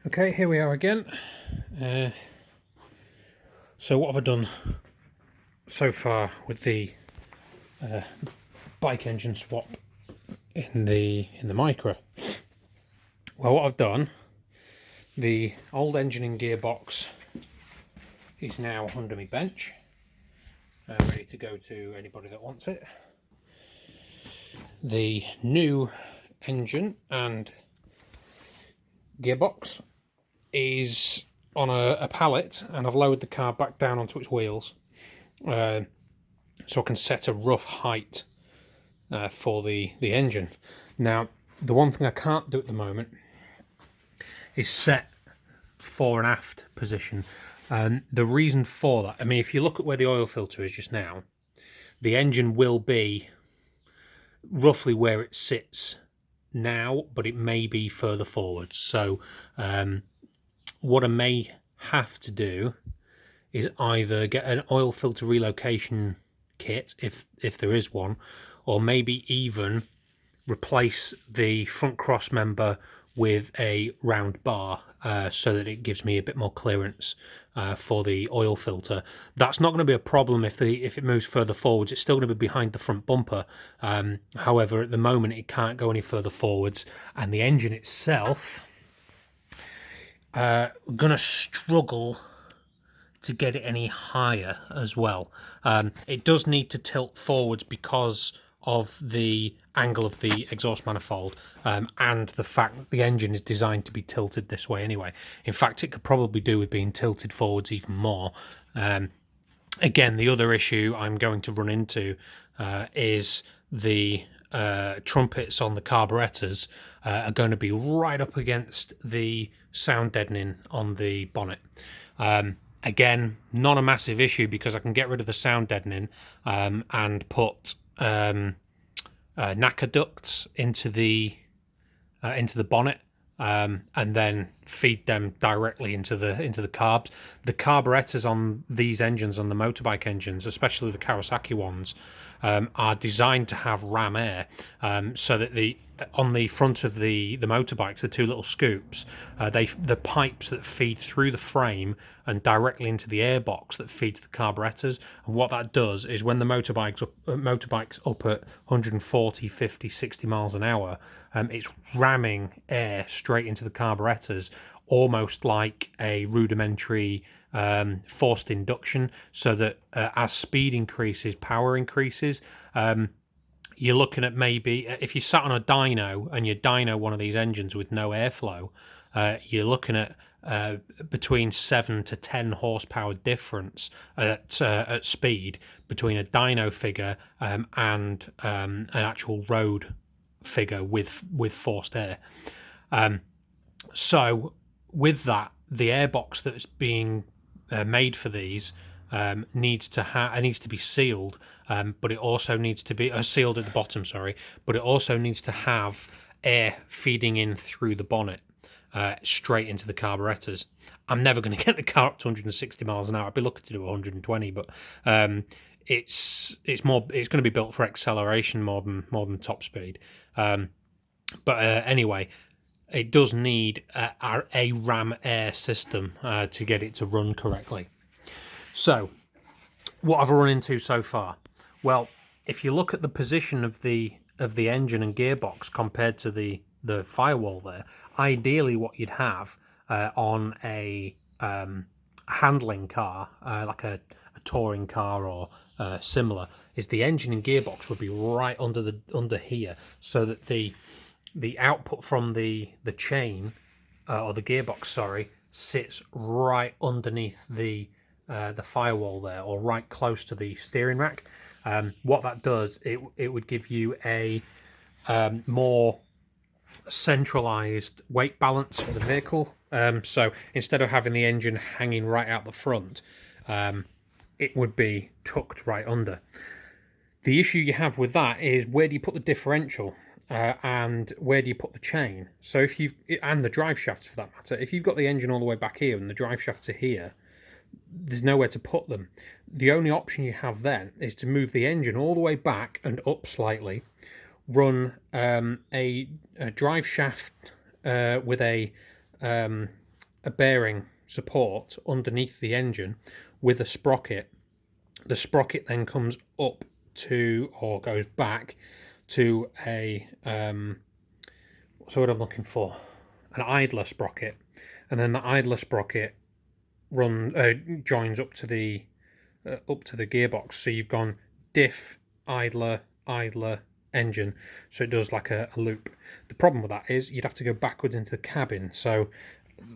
Okay, here we are again. So what have I done so far with the bike engine swap in the micra? Well, what I've done, the old engine and gearbox is now under my bench, ready to go to anybody that wants it. The new engine and gearbox is on a pallet, and I've lowered the car back down onto its wheels, so I can set a rough height for the engine. Now, the one thing I can't do at the moment is set fore and aft position. The reason for that, I mean, if you look at where the oil filter is just now, the engine will be roughly where it sits now, but it may be further forward. So what I may have to do is either get an oil filter relocation kit, if there is one, or maybe even replace the front cross member with a round bar, so that it gives me a bit more clearance for the oil filter. That's not going to be a problem if it moves further forwards. It's still going to be behind the front bumper. However, at the moment it can't go any further forwards, and the engine itself gonna struggle to get it any higher as well. It does need to tilt forwards because of the angle of the exhaust manifold, and the fact that the engine is designed to be tilted this way anyway. In fact, it could probably do with being tilted forwards even more. Again, the other issue I'm going to run into is the trumpets on the carburetors are going to be right up against the sound deadening on the bonnet. Again, not a massive issue because I can get rid of the sound deadening and put NACA ducts into the bonnet, and then feed them directly into the carbs. The carburetors on these engines, on the motorbike engines, especially the Kawasaki ones, are designed to have ram air, so that on the front of the motorbikes, the two little scoops, the pipes that feed through the frame and directly into the airbox that feeds the carburetors. And what that does is when the motorbikes up at 140, 50, 60 miles an hour, it's ramming air straight into the carburetors, almost like a rudimentary forced induction, so that as speed increases, power increases. You're looking at, maybe if you sat on a dyno and you dyno one of these engines with no airflow, you're looking at between 7 to 10 horsepower difference at speed between a dyno figure and an actual road figure with forced air. So with that, the airbox that's being made for these needs to be sealed, but it also needs to be sealed at the bottom. But it also needs to have air feeding in through the bonnet, straight into the carburetors. I'm never going to get the car up to 160 miles an hour. I'd be looking to do 120, but it's going to be built for acceleration more than top speed. But anyway, it does need a ram air system to get it to run correctly. So, what have I run into so far? Well, if you look at the position of the engine and gearbox compared to the firewall there, ideally what you'd have on a handling car, like a touring car or similar, is the engine and gearbox would be right under here, so that the output from the chain or the gearbox, sits right underneath the firewall there, or right close to the steering rack. What that does, it would give you a more centralized weight balance for the vehicle. So instead of having the engine hanging right out the front, it would be tucked right under. The issue you have with that is, where do you put the differential? And where do you put the chain? So and the drive shafts for that matter, if you've got the engine all the way back here and the drive shafts are here, there's nowhere to put them. The only option you have then is to move the engine all the way back and up slightly, run a drive shaft with a a bearing support underneath the engine with a sprocket. The sprocket then comes up to, or goes back to a what's the word I'm looking for? An idler sprocket, and then the idler sprocket joins up to the gearbox. So you've gone diff, idler, idler, engine, so it does like a loop. The problem with that is you'd have to go backwards into the cabin, so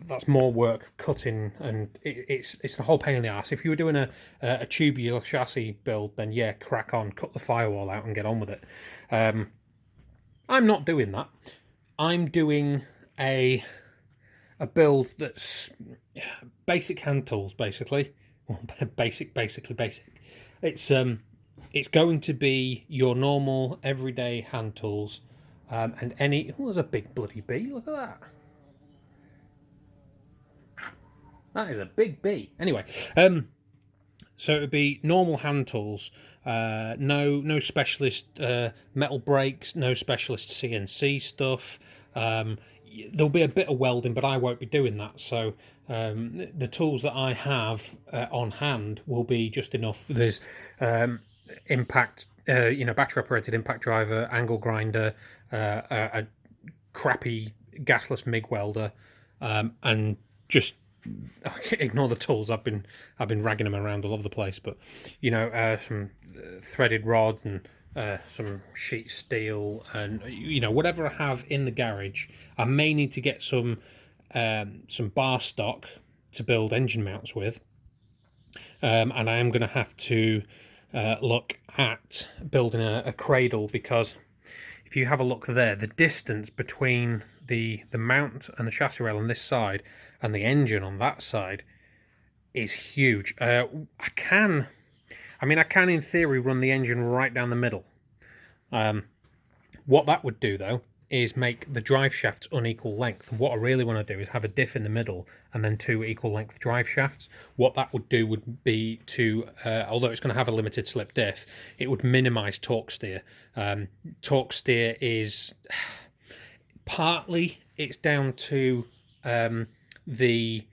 that's more work cutting, and it's the whole pain in the ass. If you were doing a tubular chassis build, then yeah, crack on, cut the firewall out and get on with it. I'm not doing that. I'm doing a build that's basic hand tools, basically. Well, basically basic. It's going to be your normal everyday hand tools, and any. Oh, there's a big bloody bee. Look at that. That is a big bee. Anyway, so it would be normal hand tools. No specialist metal brakes. No specialist CNC stuff. There'll be a bit of welding, but I won't be doing that. So the tools that I have on hand will be just enough. There's impact, battery operated impact driver, angle grinder, a crappy gasless MIG welder, and just ignore the tools. I've been ragging them around all over the place, but some threaded rod and some sheet steel, and whatever I have in the garage. I may need to get some bar stock to build engine mounts with, and I am going to have to look at building a cradle, because if you have a look there, the distance between the mount and the chassis rail on this side and the engine on that side is huge. I can in theory run the engine right down the middle. What that would do though is make the drive shafts unequal length. And what I really want to do is have a diff in the middle and then two equal length drive shafts. What that would do would be to, although it's going to have a limited slip diff, it would minimize torque steer. Torque steer is partly it's down to the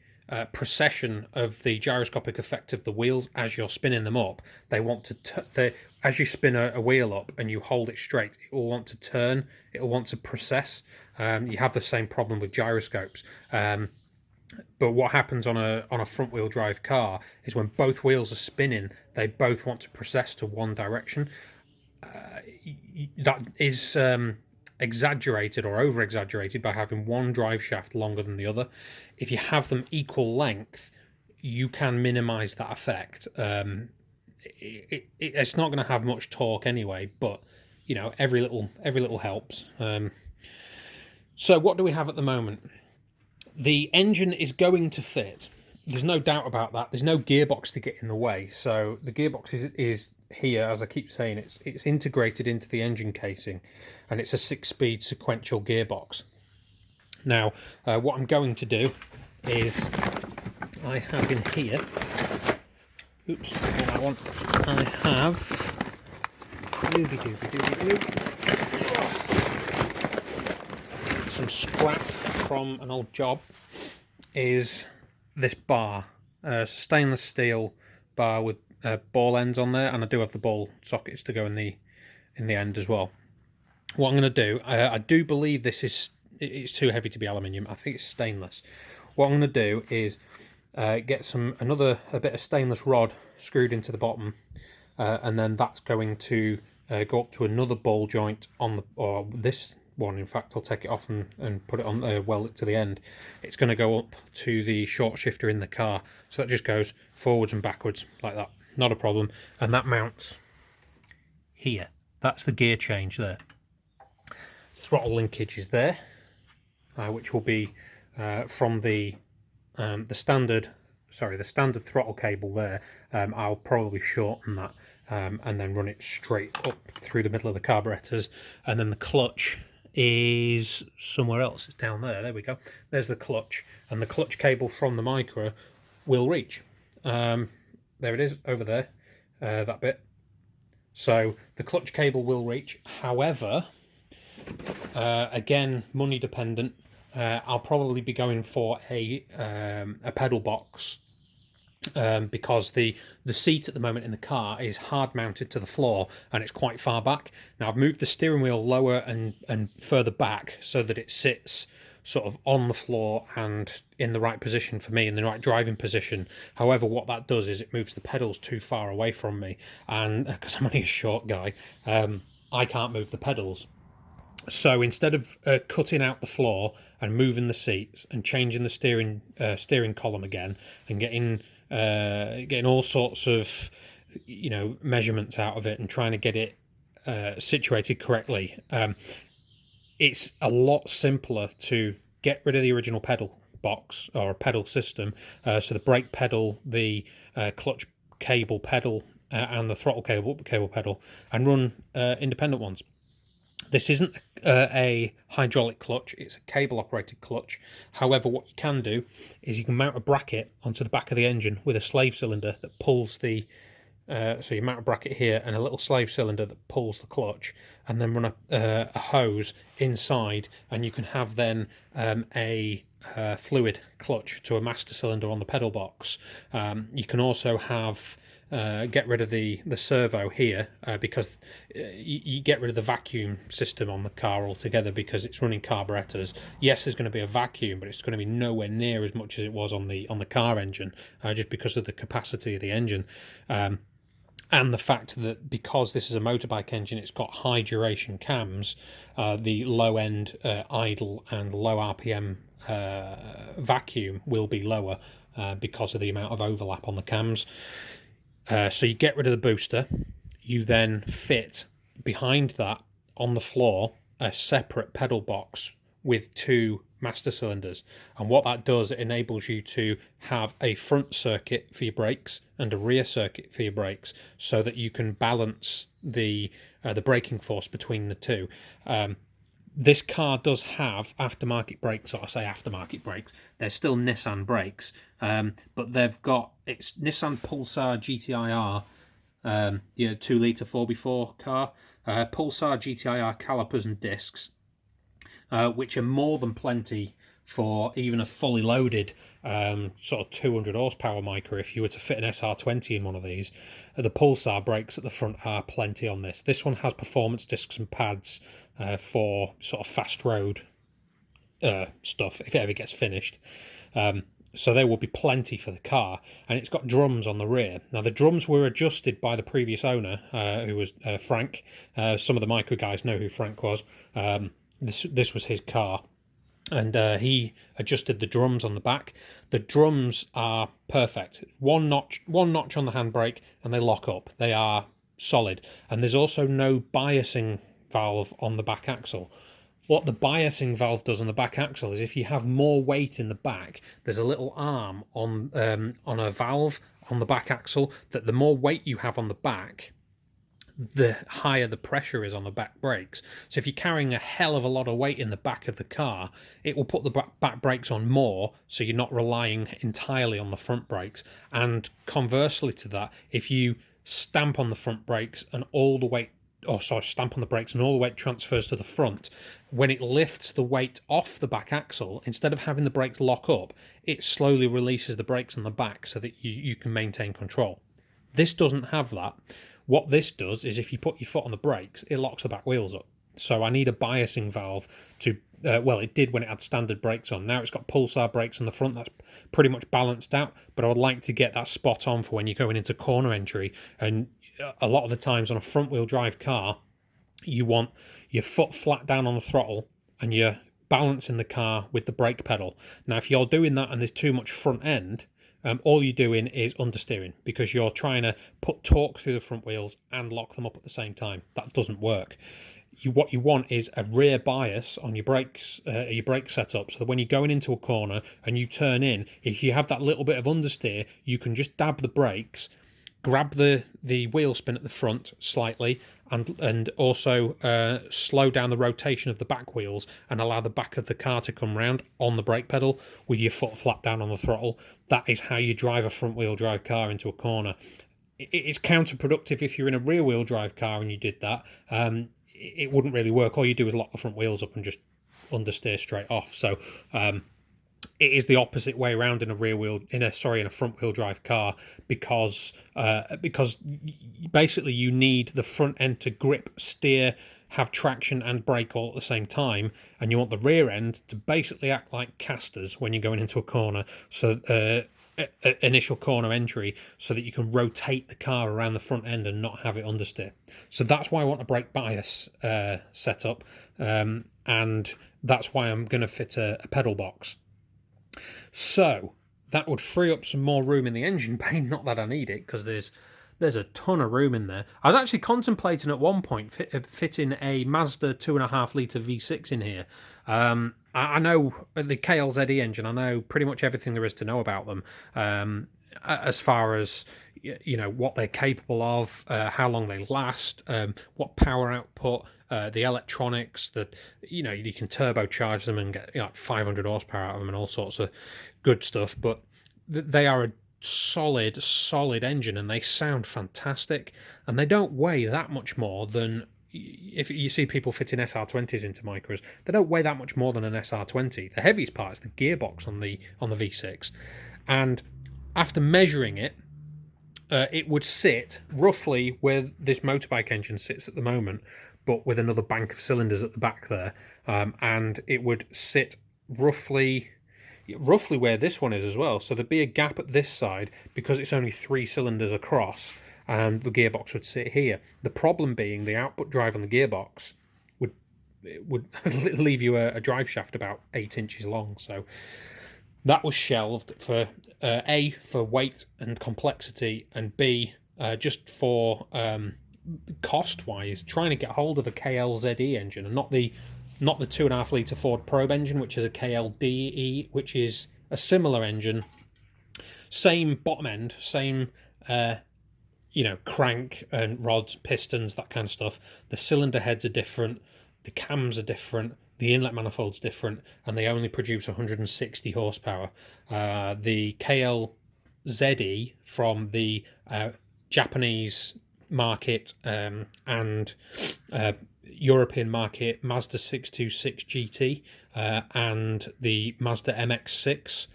precession of the gyroscopic effect of the wheels as you're spinning them up. They want to as you spin a wheel up and you hold it straight, it will want to turn, it will want to precess. You have the same problem with gyroscopes. But what happens on a front wheel drive car is when both wheels are spinning, they both want to precess to one direction. That is exaggerated or over exaggerated by having one drive shaft longer than the other. If you have them equal length, you can minimize that effect. It's not going to have much torque anyway, but every little helps. So what do we have at the moment? The engine is going to fit. There's no doubt about that. There's no gearbox to get in the way. So the gearbox is here, as I keep saying. It's integrated into the engine casing, and it's a 6-speed sequential gearbox. Now, what I'm going to do is I have in here. Oops, not that one. I have some scrap from an old job. Is this bar, stainless steel bar with ball ends on there, and I do have the ball sockets to go in the end as well. What I'm going to do, I do believe it's too heavy to be aluminium. I think it's stainless. What I'm going to do is get a bit of stainless rod screwed into the bottom, and then that's going to go up to another ball joint or this one. In fact, I'll take it off and put it on, weld it to the end. It's going to go up to the short shifter in the car, so that just goes forwards and backwards like that. Not a problem. And that mounts here. That's the gear change there. Throttle linkage is there, which will be from the standard throttle cable there. I'll probably shorten that and then run it straight up through the middle of the carburetors, and then the clutch is somewhere else. It's down there. There we go. There's the clutch, and the clutch cable from the micra will reach. There it is over there, that bit. So the clutch cable will reach. However, again, money dependent. I'll probably be going for a pedal box, because the seat at the moment in the car is hard mounted to the floor and it's quite far back. Now I've moved the steering wheel lower and further back so that it sits sort of on the floor and in the right position for me, in the right driving position. However, what that does is it moves the pedals too far away from me, and because I'm only a short guy, I can't move the pedals. So instead of cutting out the floor and moving the seats and changing the steering column again and getting all sorts of measurements out of it and trying to get it situated correctly, it's a lot simpler to get rid of the original pedal box or pedal system. So the brake pedal, the clutch cable pedal, and the throttle cable pedal, and run independent ones. This isn't a hydraulic clutch, it's a cable operated clutch. However, what you can do is you can mount a bracket onto the back of the engine with a slave cylinder that pulls the so you mount a bracket here and a little slave cylinder that pulls the clutch, and then run a hose inside, and you can have then a fluid clutch to a master cylinder on the pedal box. You can also have get rid of the servo here, because you get rid of the vacuum system on the car altogether because it's running carburetors. Yes, there's going to be a vacuum, but it's going to be nowhere near as much as it was on the car engine, just because of the capacity of the engine. And the fact that because this is a motorbike engine, it's got high duration cams, the low end idle and low RPM vacuum will be lower because of the amount of overlap on the cams. So you get rid of the booster, you then fit behind that on the floor a separate pedal box with two master cylinders, and what that does, it enables you to have a front circuit for your brakes and a rear circuit for your brakes, so that you can balance the braking force between the two. This car does have aftermarket brakes, or I say aftermarket brakes, they're still Nissan brakes, but they've got, it's Nissan Pulsar GTI-R, 2-litre 4x4 car, Pulsar GTI-R calipers and discs, which are more than plenty for even a fully loaded sort of 200 horsepower micra. If you were to fit an SR20 in one of these, the Pulsar brakes at the front are plenty on this. This one has performance discs and pads for sort of fast road stuff if it ever gets finished. So there will be plenty for the car, and it's got drums on the rear. Now the drums were adjusted by the previous owner, who was Frank. Some of the micro guys know who Frank was. This was his car, and he adjusted the drums on the back. The drums are perfect. One notch on the handbrake, and they lock up. They are solid, and there's also no biasing valve on the back axle. What the biasing valve does on the back axle is, if you have more weight in the back, there's a little arm on a valve on the back axle that the more weight you have on the back, the higher the pressure is on the back brakes. So if you're carrying a hell of a lot of weight in the back of the car, it will put the back brakes on more, so you're not relying entirely on the front brakes. And conversely to that, if you stamp on the front brakes and all the weight, stamp on the brakes and all the weight transfers to the front, when it lifts the weight off the back axle, instead of having the brakes lock up, it slowly releases the brakes on the back so that you can maintain control. This doesn't have that. What this does is, if you put your foot on the brakes, it locks the back wheels up. So I need a biasing valve to, it did when it had standard brakes on. Now it's got Pulsar brakes on the front, that's pretty much balanced out, but I would like to get that spot on for when you're going into corner entry. And a lot of the times on a front wheel drive car, you want your foot flat down on the throttle and you're balancing the car with the brake pedal. Now if you're doing that and there's too much front end, all you're doing is understeering, because you're trying to put torque through the front wheels and lock them up at the same time. That doesn't work. What you want is a rear bias on your brakes, your brake setup, so that when you're going into a corner and you turn in, if you have that little bit of understeer, you can just dab the brakes, grab the wheel spin at the front slightly, and also slow down the rotation of the back wheels and allow the back of the car to come round on the brake pedal with your foot flat down on the throttle. That is how you drive a front wheel drive car into a corner. It's counterproductive if you're in a rear wheel drive car and you did that. It wouldn't really work. All you do is lock the front wheels up and just understeer straight off. So it is the opposite way around in a front wheel drive car, because basically you need the front end to grip, steer, have traction and brake all at the same time, and you want the rear end to basically act like casters when you're going into a corner, so initial corner entry, so that you can rotate the car around the front end and not have it understeer. So that's why I want a brake bias setup, and that's why I'm going to fit a pedal box. So that would free up some more room in the engine bay. Not that I need it, because there's a ton of room in there. I was actually contemplating at one point fitting a Mazda 2.5 litre V6 in here. I know the KLZE engine, I know pretty much everything there is to know about them, as far as, you know, what they're capable of, how long they last, what power output, the electronics, that, you know, you can turbocharge them and get, you know, 500 horsepower out of them and all sorts of good stuff. But they are a solid engine, and they sound fantastic, and they don't weigh that much more than, if you see people fitting SR20s into micras, they don't weigh that much more than an SR20. The heaviest part is the gearbox on the V6, and after measuring it, it would sit roughly where this motorbike engine sits at the moment, but with another bank of cylinders at the back there, and it would sit roughly where this one is as well. So there'd be a gap at this side because it's only 3 cylinders across, and the gearbox would sit here. The problem being the output drive on the gearbox would leave you a drive shaft about 8 inches long. So that was shelved for A, for weight and complexity, and B, just for cost-wise, trying to get hold of a KLZE engine, and not the 2.5 litre Ford Probe engine, which is a KLDE, which is a similar engine, same bottom end, same crank and rods, pistons, that kind of stuff. The cylinder heads are different, the cams are different, the inlet manifold's different, and they only produce 160 horsepower. The KLZE from the Japanese market and European market, Mazda 626 GT and the Mazda MX-6,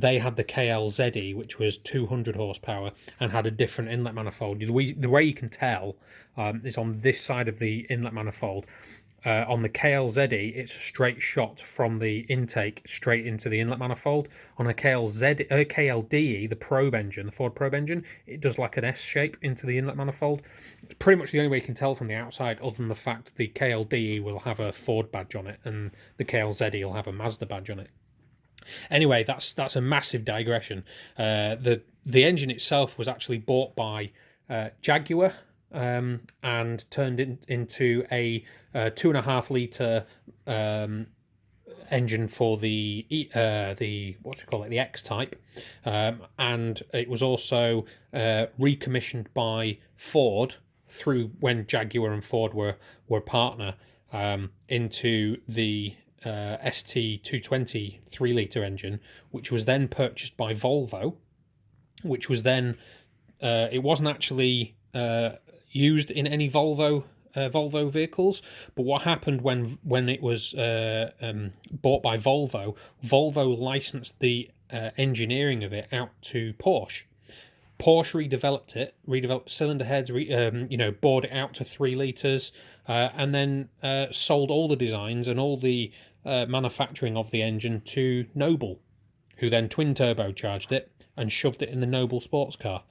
they had the KLZE, which was 200 horsepower and had a different inlet manifold. The way you can tell is on this side of the inlet manifold. On the KLZE, it's a straight shot from the intake straight into the inlet manifold. On a KLDE, the probe engine, the Ford Probe engine, it does like an S shape into the inlet manifold. It's pretty much the only way you can tell from the outside, other than the fact the KLDE will have a Ford badge on it and the KLZE will have a Mazda badge on it. Anyway, that's a massive digression. The engine itself was actually bought by Jaguar, and turned into a 2.5 litre engine for the the X type, and it was also recommissioned by Ford through when Jaguar and Ford were a partner, into the ST220 3 litre engine, which was then purchased by Volvo, which was then it wasn't actually used in any Volvo vehicles, but what happened when it was bought by Volvo licensed the engineering of it out to Porsche. Porsche redeveloped cylinder heads, bored it out to 3 litres, and then sold all the designs and all the manufacturing of the engine to Noble, who then twin turbocharged it and shoved it in the Noble sports car.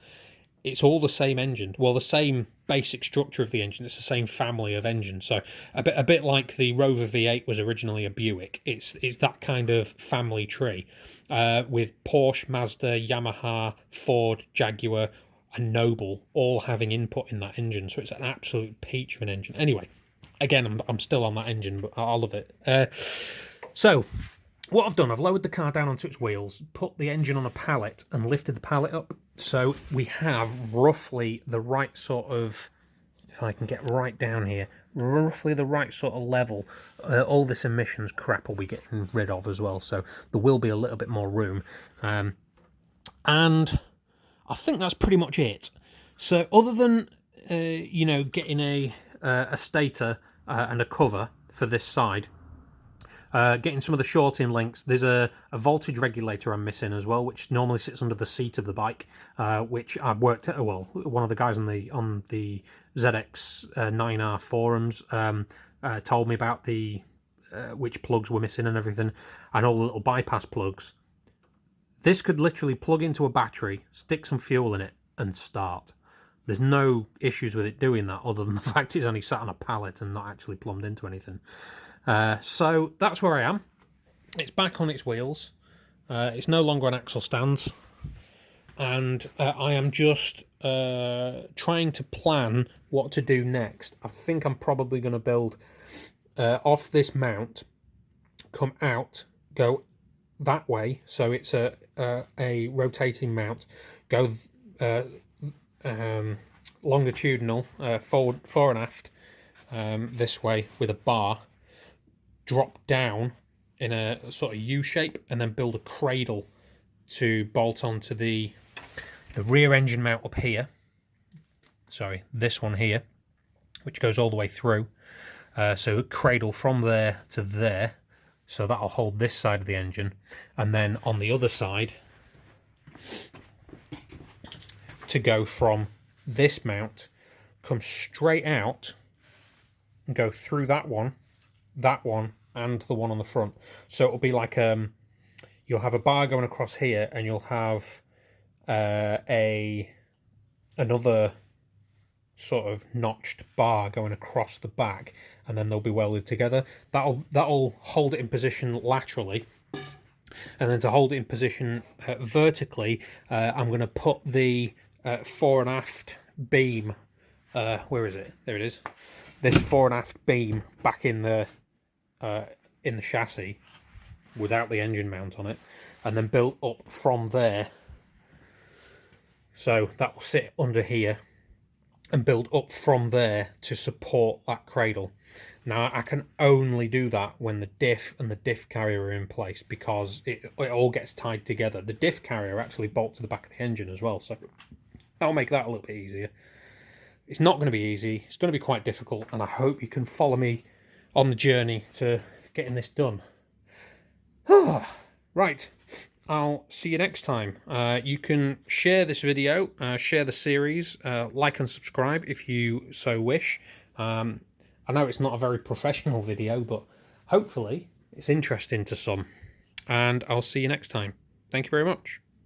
It's all the same engine. Well, the same basic structure of the engine. It's the same family of engines. So a bit like the Rover V8 was originally a Buick. It's that kind of family tree, with Porsche, Mazda, Yamaha, Ford, Jaguar, and Noble all having input in that engine. So it's an absolute peach of an engine. Anyway, again, I'm still on that engine, but I love it. So what I've done, I've lowered the car down onto its wheels, put the engine on a pallet and lifted the pallet up. So we have roughly the right sort of, if I can get right down here, roughly the right sort of level. All this emissions crap will be getting rid of as well, so there will be a little bit more room. And I think that's pretty much it. So other than, getting a stator and a cover for this side, Getting some of the short-in links. There's a voltage regulator I'm missing as well, which normally sits under the seat of the bike, which I've worked at. Well, one of the guys on the Zx9r forums told me about the which plugs were missing and everything, and all the little bypass plugs. This could literally plug into a battery, stick some fuel in it, and start. There's no issues with it doing that, other than the fact it's only sat on a pallet and not actually plumbed into anything. So that's where I am. It's back on its wheels. It's no longer on axle stands. And I am just trying to plan what to do next. I think I'm probably going to build off this mount, come out, go that way, so it's a rotating mount, go longitudinal, forward, fore and aft, this way with a bar, drop down in a sort of U shape, and then build a cradle to bolt onto the rear engine mount up here. Sorry, this one here, which goes all the way through. So a cradle from there to there, so that'll hold this side of the engine, and then on the other side to go from this mount, come straight out and go through that one, and the one on the front. So it'll be like you'll have a bar going across here, and you'll have another sort of notched bar going across the back, and then they'll be welded together. That'll hold it in position laterally, and then to hold it in position vertically, I'm going to put the fore and aft beam. Where is it? There it is. This fore and aft beam back in the chassis without the engine mount on it, and then built up from there. So that will sit under here and build up from there to support that cradle. Now I can only do that when the diff and the diff carrier are in place, because it all gets tied together. The diff carrier actually bolts to the back of the engine as well, so that'll make that a little bit easier. It's not going to be easy, it's going to be quite difficult, and I hope you can follow me on the journey to getting this done. Right, I'll see you next time. You can share this video, share the series, like and subscribe if you so wish. I know it's not a very professional video, but hopefully it's interesting to some. And I'll see you next time. Thank you very much.